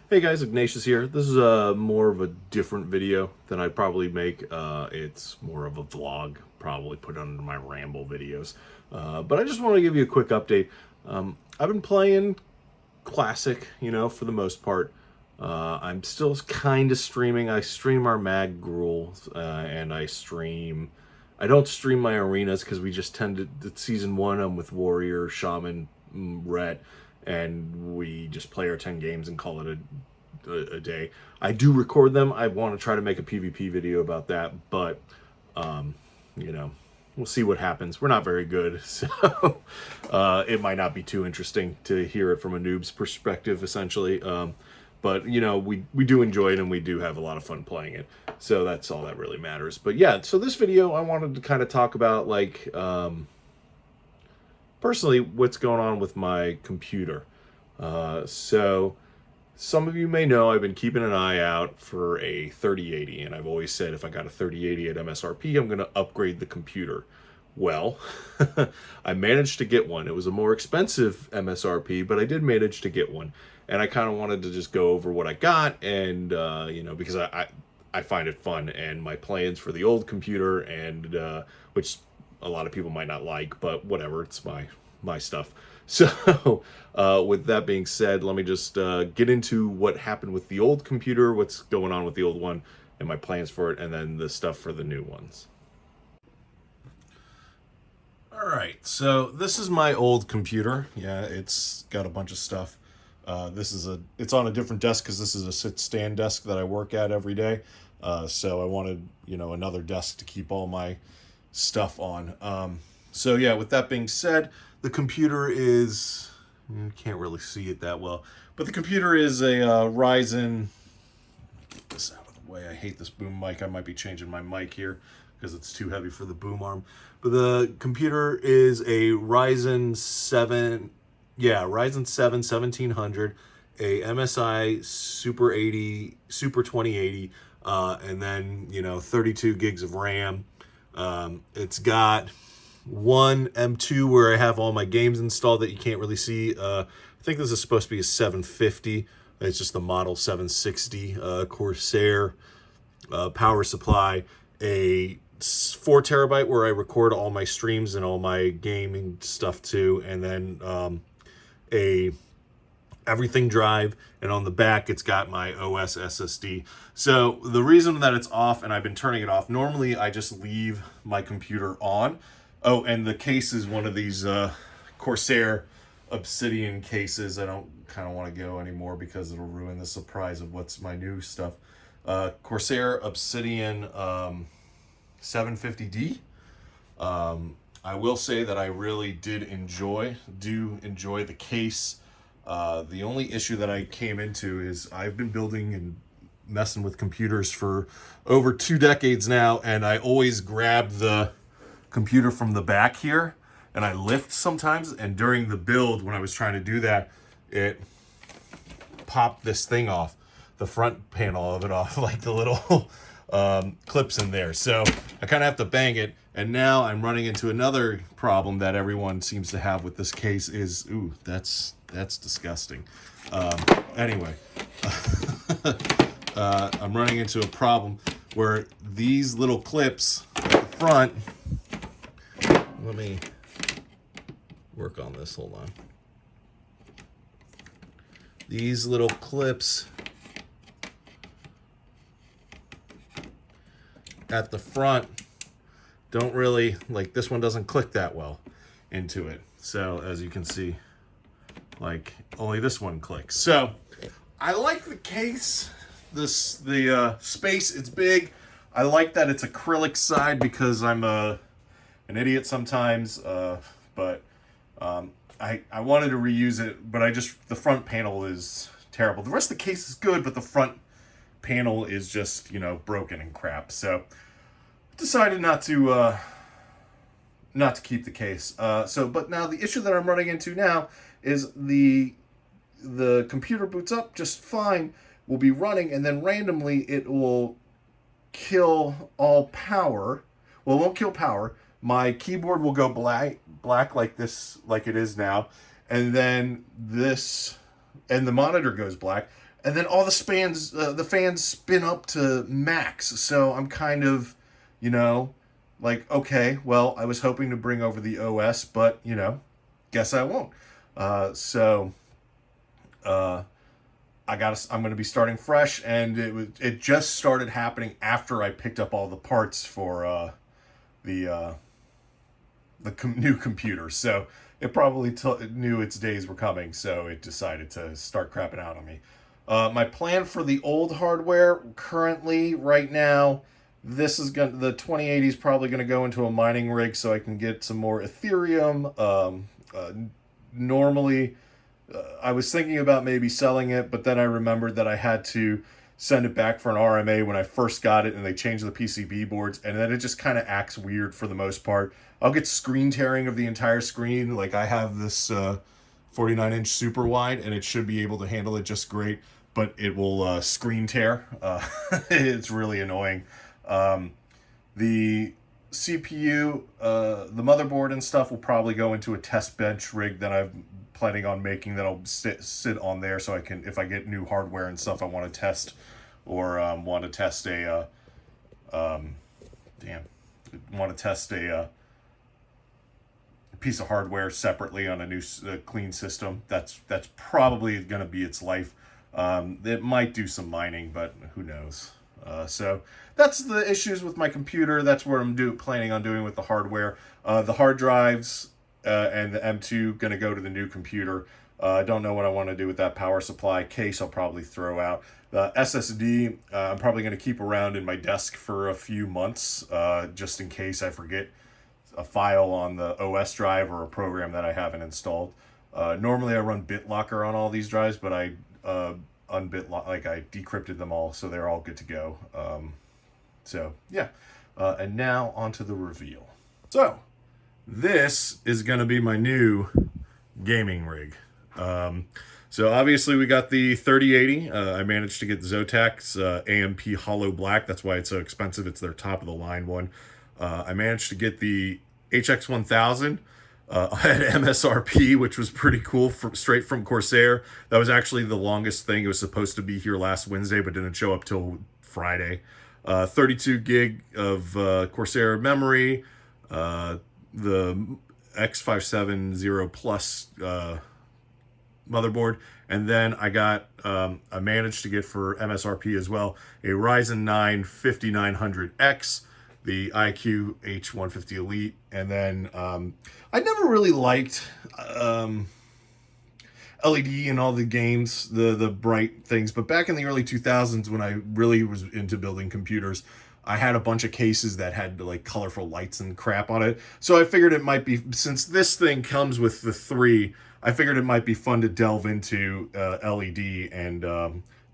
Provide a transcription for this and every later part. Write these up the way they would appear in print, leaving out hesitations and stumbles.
Hey guys, Ignatius here. This is more of a different video than I'd probably make. It's more of a vlog, probably put under my ramble videos. But I just want to give you a quick update. I've been playing Classic, for the most part. I'm still kind of streaming. I stream our Mag Gruel, and I don't stream my arenas because we just Season 1, I'm with Warrior, Shaman, Ret, and we just play our 10 games and call it a day. I do record them. I want to try to make a PvP video about that, but we'll see what happens. We're not very good, so it might not be too interesting to hear it from a noob's perspective, essentially. But we do enjoy it, and we do have a lot of fun playing it, so that's all that really matters. But yeah, so this video I wanted to kind of talk about, like, personally, what's going on with my computer. So some of you may know I've been keeping an eye out for a 3080, and I've always said if I got a 3080 at MSRP, I'm going to upgrade the computer. Well, I managed to get one. It was a more expensive MSRP, but I did manage to get one. And I kind of wanted to just go over what I got, and because I find it fun, and my plans for the old computer, and which a lot of people might not like, but whatever, it's my stuff. So with that being said, let me just get into what happened with the old computer, what's going on with the old one, and my plans for it, and then the stuff for the new ones. All right, so this is my old computer. Yeah, it's got a bunch of stuff. It's on a different desk because this is a sit-stand desk that I work at every day. So I wanted, another desk to keep all my stuff on. So yeah, with that being said, the computer is, you can't really see it that well, but the computer is a Ryzen, get this out of the way, I hate this boom mic, I might be changing my mic here because it's too heavy for the boom arm, but the computer is a Ryzen 7 1700, a MSI Super 2080, and then 32 gigs of RAM. It's got one M2 where I have all my games installed that you can't really see. I think this is supposed to be a 750. It's just the model 760 Corsair power supply. A 4 terabyte where I record all my streams and all my gaming stuff too, and then a everything drive, and on the back it's got my OS SSD. So the reason that it's off, and I've been turning it off, normally I just leave my computer on. Oh, and the case is one of these Corsair Obsidian cases. I don't kind of want to go anymore because it'll ruin the surprise of what's my new stuff. Corsair Obsidian 750D. I will say that I really do enjoy the case. The only issue that I came into is I've been building and messing with computers for over 2 decades now, and I always grab the computer from the back here and I lift sometimes, and during the build when I was trying to do that, it popped this thing off, the front panel of it off, like the little clips in there. So I kind of have to bang it, and now I'm running into another problem that everyone seems to have with this case is, ooh, that's disgusting. Anyway, I'm running into a problem where these little clips at the front, let me work on this, hold on. These little clips at the front don't really, like, this one doesn't click that well into it. So as you can see, like, only this one clicks. So I like the case, the space, it's big. I like that it's acrylic side because I'm an idiot sometimes, but I wanted to reuse it, but the front panel is terrible. The rest of the case is good, but the front panel is just, broken and crap. So decided not to keep the case. But now the issue that I'm running into now is the computer boots up just fine, will be running, and then randomly it will kill all power. Well, it won't kill power. My keyboard will go black like this, like it is now, and then the monitor goes black, and then all the fans spin up to max. So I'm kind of, you know, like, okay, well, I was hoping to bring over the OS, but, you know, guess I won't. So I'm going to be starting fresh, and it just started happening after I picked up all the parts for the new computer. So it probably knew its days were coming, so it decided to start crapping out on me. My plan for the old hardware currently, right now, the 2080 is probably gonna go into a mining rig so I can get some more Ethereum. Normally, I was thinking about maybe selling it, but then I remembered that I had to send it back for an RMA when I first got it, and they changed the PCB boards, and then it just kind of acts weird for the most part. I'll get screen tearing of the entire screen. Like, I have this 49-inch super wide, and it should be able to handle it just great, but it will screen tear. It's really annoying. The CPU, the motherboard and stuff will probably go into a test bench rig that I'm planning on making, that'll sit on there, so I can, if I get new hardware and stuff I want to test, or want to test a piece of hardware separately on a new clean system. That's probably going to be its life. It might do some mining, but who knows. So that's the issues with my computer. That's what I'm planning on doing with the hardware. The hard drives and the M2 going to go to the new computer. I don't know what I want to do with that power supply. Case I'll probably throw out. The SSD I'm probably going to keep around in my desk for a few months, just in case I forget a file on the OS drive or a program that I haven't installed. Normally I run BitLocker on all these drives, but I I decrypted them all, so they're all good to go. So yeah, and now onto the reveal. So this is going to be my new gaming rig. So obviously we got the 3080. I managed to get Zotac's AMP Hollow Black. That's why it's so expensive. It's their top of the line one. I managed to get the HX1000 at MSRP, which was pretty cool, straight from Corsair. That was actually the longest thing. It was supposed to be here last Wednesday, but didn't show up till Friday. 32 gig of Corsair memory, the X570 Plus motherboard, and then I managed to get for MSRP as well a Ryzen 9 5900X, the iQ H150 Elite, and then I never really liked LED in all the games, the bright things, but back in the early 2000s when I really was into building computers, I had a bunch of cases that had like colorful lights and crap on it. So I figured it might be, since this thing comes with the 3, I figured it might be fun to delve into LED and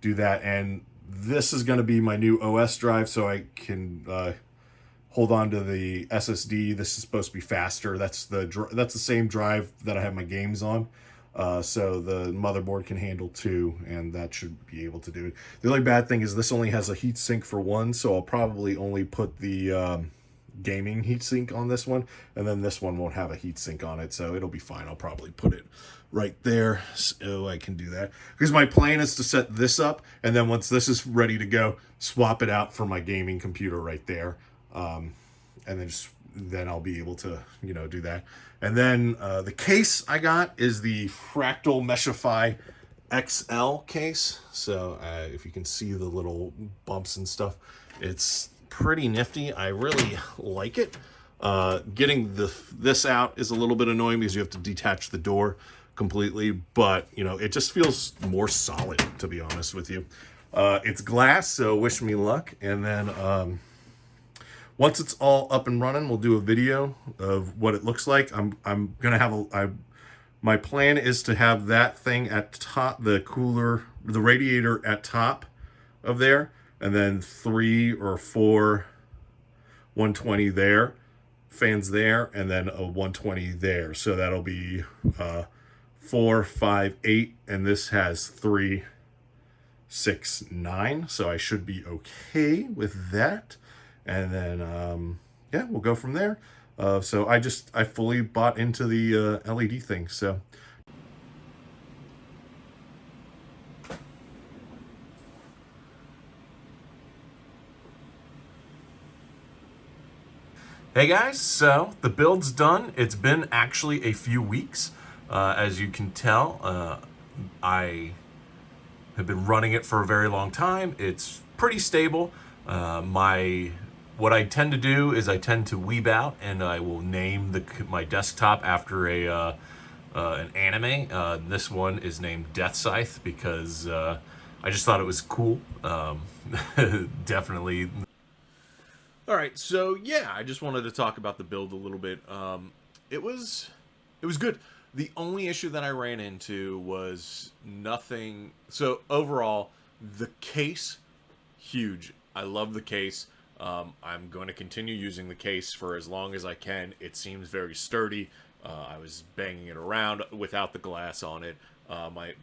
do that. And this is going to be my new OS drive, so I can hold on to the SSD. This is supposed to be faster. That's the same drive that I have my games on. So the motherboard can handle 2, and that should be able to do it. The only bad thing is this only has a heatsink for 1, so I'll probably only put the gaming heatsink on this one, and then this one won't have a heatsink on it, so it'll be fine. I'll probably put it right there so I can do that, because my plan is to set this up, and then once this is ready to go, swap it out for my gaming computer right there, and then I'll be able to, you know, do that. And then the case I got is the Fractal Meshfy XL case. So if you can see the little bumps and stuff, it's pretty nifty. I really like it. Getting this out is a little bit annoying because you have to detach the door completely, but you know, it just feels more solid, to be honest with you. It's glass, so wish me luck. And then once it's all up and running, we'll do a video of what it looks like. I'm gonna have my plan is to have that thing at top, the radiator at top of there, and then 3 or 4 120 there, fans there, and then a 120 there. So that'll be 4, 5, 8, and this has 3, 6, 9. So I should be okay with that. And then, yeah, we'll go from there. So I fully bought into the LED thing. So Hey guys, so the build's done. It's been actually a few weeks. As you can tell, I have been running it for a very long time. It's pretty stable. What I tend to do is I tend to weeb out and I will name my desktop after an anime. This one is named Death Scythe because I just thought it was cool. Definitely. All right, so yeah, I just wanted to talk about the build a little bit. It was it was good. The only issue that I ran into was nothing. So overall, the case, huge. I love the case. I'm going to continue using the case for as long as I can. It seems very sturdy. I was banging it around without the glass on it. My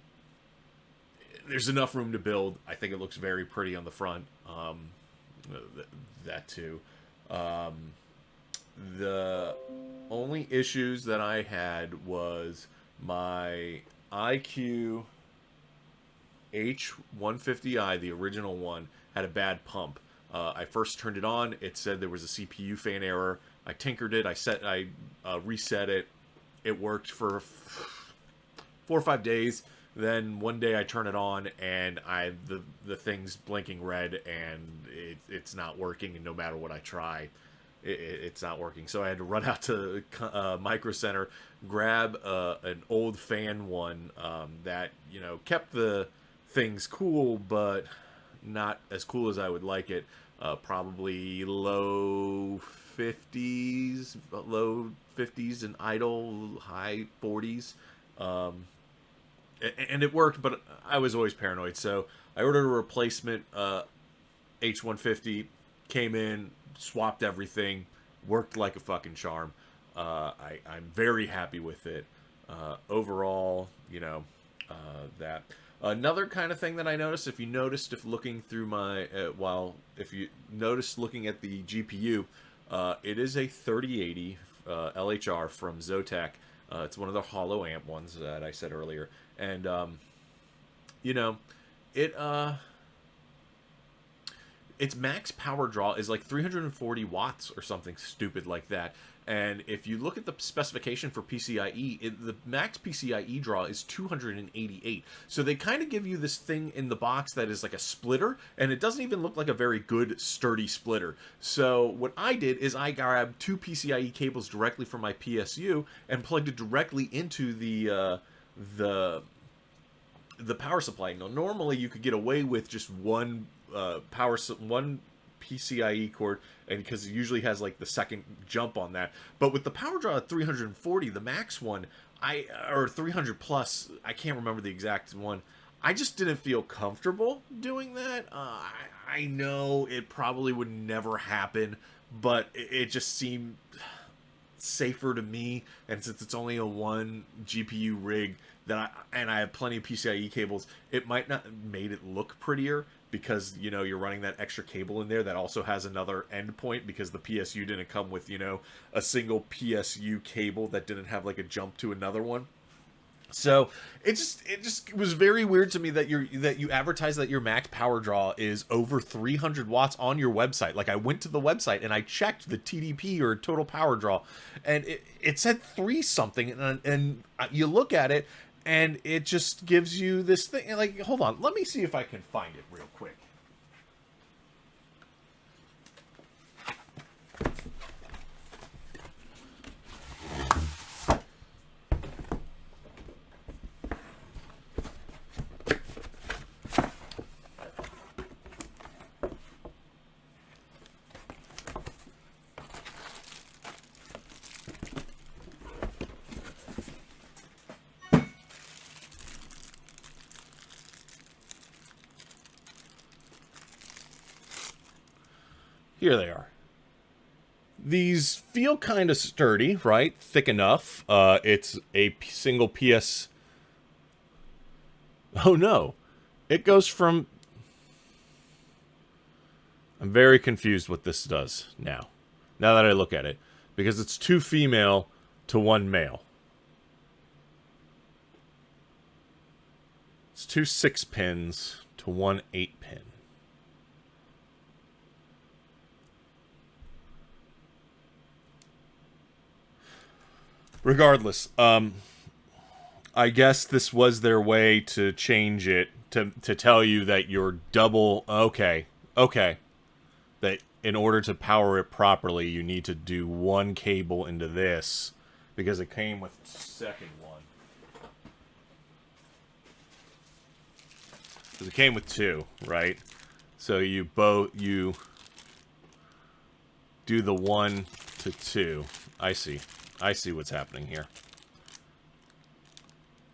There's enough room to build. I think it looks very pretty on the front. That too. Um, the only issues that I had was my IQ H150i, the original one, had a bad pump. I first turned it on. It said there was a CPU fan error. I tinkered it. I reset it. It worked for 4 or 5 days. Then one day I turn it on and the thing's blinking red and it's not working. And no matter what I try, it's not working. So I had to run out to Micro Center, grab an old fan one that kept the things cool, but not as cool as I would like it. Probably low 50s and idle, high 40s. And it worked, but I was always paranoid. So I ordered a replacement H150, came in, swapped everything, worked like a fucking charm. I'm very happy with it. Overall, that. Another kind of thing that I noticed, if looking through my, if you noticed looking at the GPU, it is a 3080 LHR from Zotac. It's one of the hollow amp ones that I said earlier. And, you know, it, its max power draw is like 340 watts or something stupid like that. And if you look at the specification for PCIe, the max PCIe draw is 288. So they kind of give you this thing in the box that is like a splitter, and it doesn't even look like a very good, sturdy splitter. So what I did is I grabbed two PCIe cables directly from my PSU and plugged it directly into the power supply. Now, normally you could get away with just one one PCIe cord, and because it usually has like the second jump on that. But with the power draw at 340, the max one, or 300 plus, I can't remember the exact one. I just didn't feel comfortable doing that. I know it probably would never happen, but it just seemed safer to me. And since it's only a one GPU rig and I have plenty of PCIe cables, it might not made it look prettier because you're running that extra cable in there that also has another endpoint because the PSU didn't come with a single PSU cable that didn't have like a jump to another one. So it just was very weird to me that you advertise that your max power draw is over 300 watts on your website. Like I went to the website and I checked the TDP or total power draw, and it said 3 something, and you look at it and it just gives you this thing. Like, hold on, let me see if I can find it real quick. Here they are. These feel kind of sturdy, right? Thick enough. It's a single PS. Oh no. It goes from. I'm very confused what this does now. Now that I look at it. Because it's 2 female to 1 male. It's 2 6-pins to 1 8-pin. regardless, I guess this was their way to change it to tell you that you're double. Okay, that in order to power it properly, you need to do one cable into this because it came with the second one. Because it came with two, right? So you do the 1 to 2. I see what's happening here.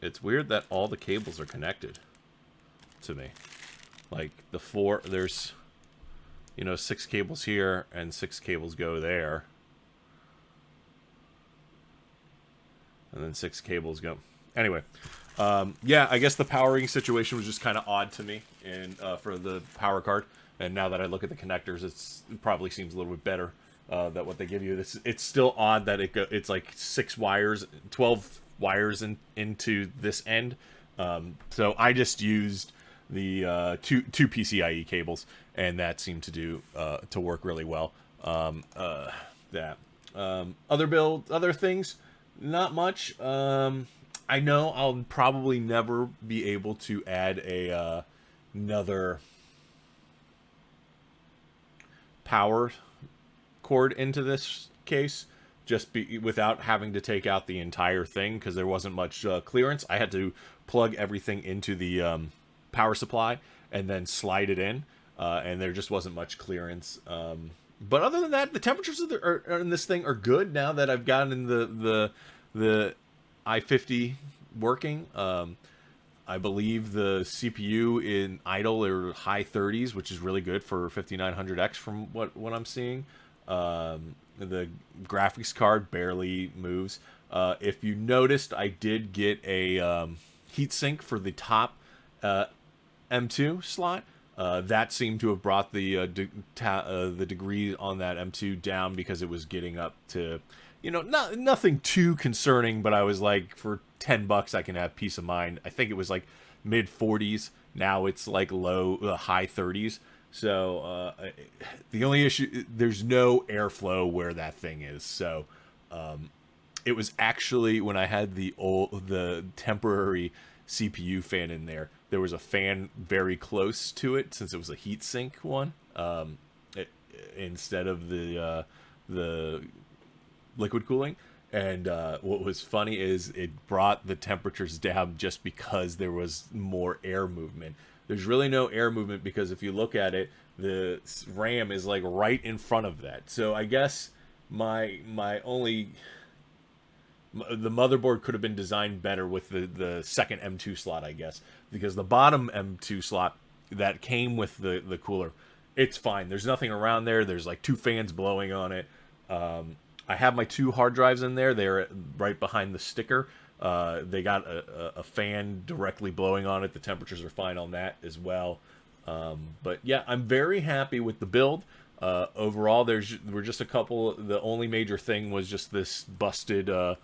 It's weird that all the cables are connected to me. Like the 4, there's, 6 cables here and 6 cables go there. And then 6 cables go. Anyway, yeah, I guess the powering situation was just kind of odd to me and for the power card. And now that I look at the connectors, it probably seems a little bit better that what they give you. It's still odd that it's like 6 wires, 12 wires into this end. So I just used the two PCIe cables, and that seemed to work really well. Other things, not much. I know I'll probably never be able to add another power cord into this case, without having to take out the entire thing, because there wasn't much clearance. I had to plug everything into the power supply and then slide it in, and there just wasn't much clearance. But other than that, the temperatures in this thing are good now that I've gotten the i50 working. I believe the CPU in idle are high 30s, which is really good for 5900X from what I'm seeing. The graphics card barely moves. If you noticed, I did get a heatsink for the top M2 slot. That seemed to have brought the degree on that M2 down because it was getting up to, nothing too concerning, but I was like, for $10 I can have peace of mind. I think it was like mid 40s. Now it's like high 30s. So the only issue, there's no airflow where that thing is. So it was actually, when I had the temporary CPU fan in there, there was a fan very close to it since it was a heatsink one, instead of the liquid cooling. And what was funny is it brought the temperatures down just because there was more air movement. There's really no air movement because if you look at it, the RAM is like right in front of that. So I guess the motherboard could have been designed better with the second M2 slot, I guess, because the bottom M2 slot that came with the cooler, it's fine. There's nothing around there. There's like 2 fans blowing on it. I have my 2 hard drives in there. They're right behind the sticker. They got a fan directly blowing on it. The temperatures are fine on that as well. But yeah, I'm very happy with the build. Overall, were just a couple. The only major thing was just this busted, the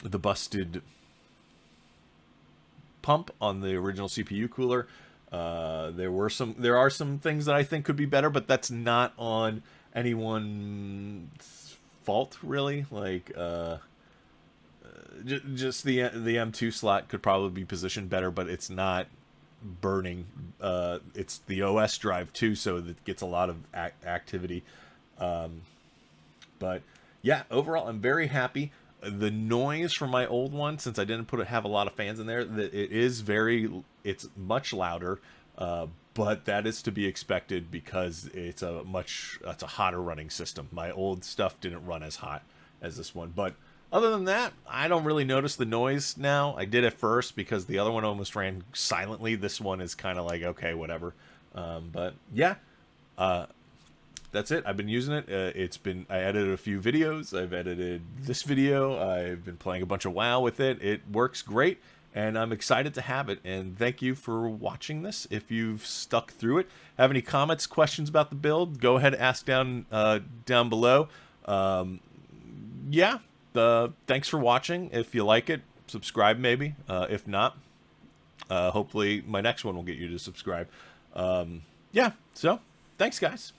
busted pump on the original CPU cooler. There are some things that I think could be better, but that's not on anyone's fault, really. Like, just the M2 slot could probably be positioned better, but it's not burning. It's the OS drive too, so it gets a lot of activity. But yeah, overall, I'm very happy. The noise from my old one, since I didn't have a lot of fans in there, it's much louder. But that is to be expected because it's a hotter running system. My old stuff didn't run as hot as this one. But other than that, I don't really notice the noise now. I did at first because the other one almost ran silently. This one is kind of like, okay, whatever. But yeah, that's it. I've been using it. I edited a few videos. I've edited this video. I've been playing a bunch of WoW with it. It works great. And I'm excited to have it. And thank you for watching this. If you've stuck through it, have any comments, questions about the build, go ahead and ask down below. Yeah, thanks for watching. If you like it, subscribe maybe. If not, hopefully my next one will get you to subscribe. Yeah, so thanks, guys.